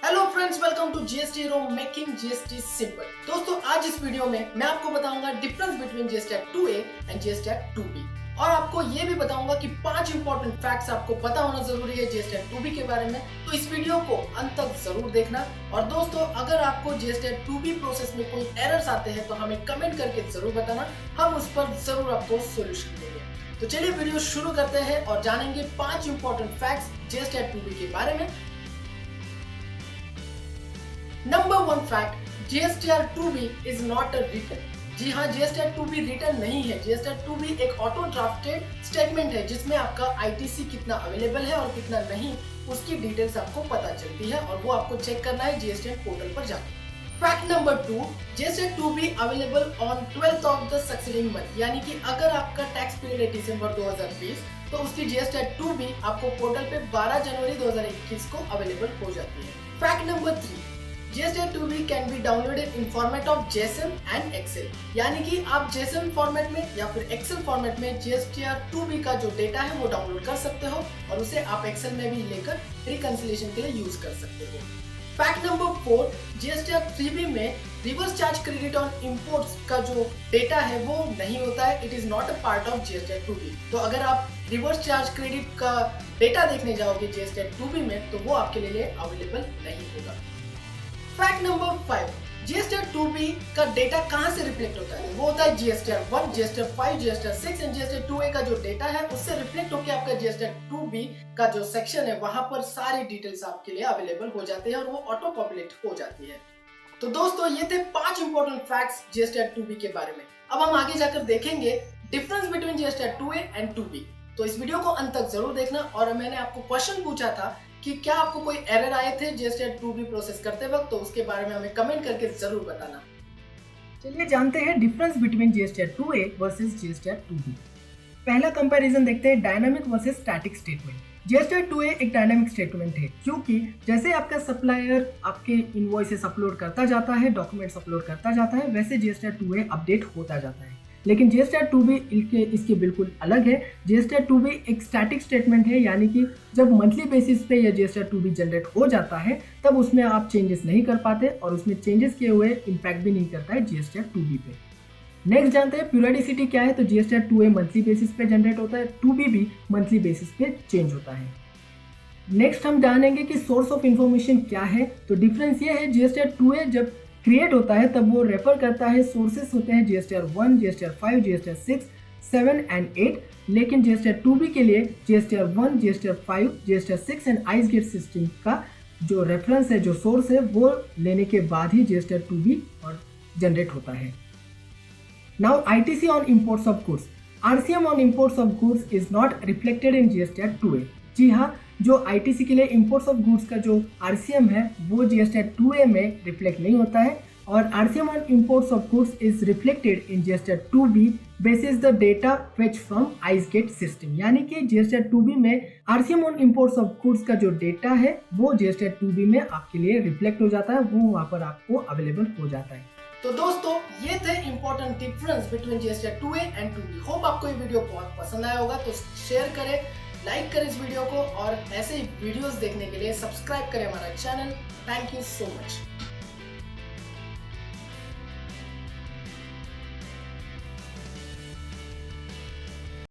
Hello friends, welcome to GST hero making GST simple. दोस्तों, आज इस वीडियो में मैं आपको बताऊंगा difference between GST 2A and GST 2B और आपको ये भी बताऊंगा कि 5 इंपॉर्टेंट फैक्ट्स आपको पता होना जरूरी है जीएसटी 2B के बारे में। तो इस वीडियो को अंत तक जरूर देखना। और दोस्तों, अगर आपको जीएसटी 2B प्रोसेस में कोई एरर्स आते हैं तो हमें कमेंट करके जरूर बताना, हम उस पर जरूर आपको सोल्यूशन देंगे। तो चलिए वीडियो शुरू करते हैं और जानेंगे 5 इंपॉर्टेंट फैक्ट्स जीएसटी 2B के बारे में। Number 1 fact, GSTR 2B is not a return. जी हाँ, GSTR 2B रिटन नहीं है। GSTR 2B एक ऑटो ड्राफ्टेड स्टेटमेंट है जिसमें आपका ITC कितना अवेलेबल है और कितना नहीं, उसकी डिटेल्स आपको पता चलती है और वो आपको चेक करना है GSTN पोर्टल पर जाकर। Fact number 2, GSTR 2B available on 12th of the succeeding month, यानी कि अगर आपका टैक्स पीरियड है दिसंबर 2020 तो उसकी GSTR 2B आपको पोर्टल पे 12 जनवरी 2021 को अवेलेबल हो जाती है। Fact number 3, GSTR 2B can be downloaded in format of JSON and Excel, यानी कि आप JSON फॉर्मेट में या फिर एक्सेल फॉर्मेट में GSTR 2B का जो डेटा है वो डाउनलोड कर सकते हो और उसे आप एक्सेल में भी लेकर रिकंसिलिएशन के लिए यूज कर सकते हो। फैक्ट नंबर 4, GSTR 3B में reverse charge credit on imports का जो डेटा है वो नहीं होता है। It is not a part of GSTR 2B। तो अगर आप रिवर्स चार्ज क्रेडिट का डेटा देखने जाओगे GSTR 2B में तो वो आपके लिए अवेलेबल नहीं होगा। फैक्ट नंबर 5, GSTR 2B का डेटा कहां से रिफ्लेक्ट होता है? वो होता है GSTR 1, GSTR 5, GSTR 6 and GSTR 2A का जो डेटा है उससे रिफ्लेक्ट होकर आपका GSTR 2B का जो सेक्शन है वहां पर सारी डिटेल्स आपके लिए अवेलेबल हो जाती है और वो ऑटो पॉपुलेट हो जाती है। तो दोस्तों, ये थे 5 इंपॉर्टेंट फैक्ट्स GSTR 2B के बारे में। अब हम आगे जाकर देखेंगे difference between GSTR 2A and 2B। तो इस वीडियो को अंत तक जरूर देखना। और मैंने आपको क्वेश्चन पूछा था कि क्या आपको कोई एरर आए थे GSTR 2B प्रोसेस करते वक्त, तो उसके बारे में हमें कमेंट करके जरूर बताना। चलिए जानते हैं difference between GSTR 2A versus GSTR 2B। पहला कंपैरिजन देखते हैं dynamic versus static statement. GSTR 2A एक डायनामिक स्टेटमेंट है क्योंकि जैसे आपका सप्लायर आपके इनवॉइसेस अपलोड करता जाता है, डॉक्यूमेंट्स अपलोड करता जाता है, वैसे GSTR 2A अपडेट होता जाता है। लेकिन GSTR 2B इसके बिल्कुल अलग है। GSTR 2B एक स्टैटिक स्टेटमेंट है, यानी कि जब मंथली बेसिस पे यह GSTR 2B जनरेट हो जाता है तब उसमें आप चेंजेस नहीं कर पाते और उसमें चेंजेस किए हुए इम्पैक्ट भी नहीं करता है GSTR 2B पे। नेक्स्ट जानते हैं पीरियडिसिटी क्या है। तो GSTR 2A मंथली बेसिस पे जनरेट होता है, 2B भी मंथली बेसिस पे चेंज होता है। नेक्स्ट हम जानेंगे कि सोर्स ऑफ इंफॉर्मेशन क्या है। तो डिफरेंस ये है, GSTR 2A जब क्रिएट होता है तब वो रेफर करता है, सोर्सेस होते हैं GSTR 1, GSTR 5, GSTR 6, 7 एंड 8। लेकिन GSTR 2B के लिए GSTR 1, GSTR 5, GSTR 6 and ICEGATE system का जो रेफरेंस है, जो सोर्स है, वो लेने के बाद ही GSTR 2B और जनरेट होता है। Now ITC on imports of goods. RCM on imports of goods is not reflected in GSTR 2A। जी हाँ, जो ITC के लिए इंपोर्ट्स ऑफ गुड्स का जो RCM है वो GSTR 2A में रिफ्लेक्ट नहीं होता है और RCM on imports of goods is reflected in GSTR 2B basis the data fetch from ICEGATE system, यानी कि GSTR 2B में RCM on imports of goods का जो डेटा है वो GSTR 2B में आपके लिए रिफ्लेक्ट हो जाता है, वो वहाँ पर आपको अवेलेबल हो जाता है। तो दोस्तों, ये थे important difference between GSTR 2A and 2B। Hope आपको ये वीडियो बहुत पसंद आया होगा। तो शेयर करें, लाइक करें इस वीडियो को और ऐसे ही वीडियोस देखने के लिए सब्सक्राइब करें हमारा channel. Thank you so much.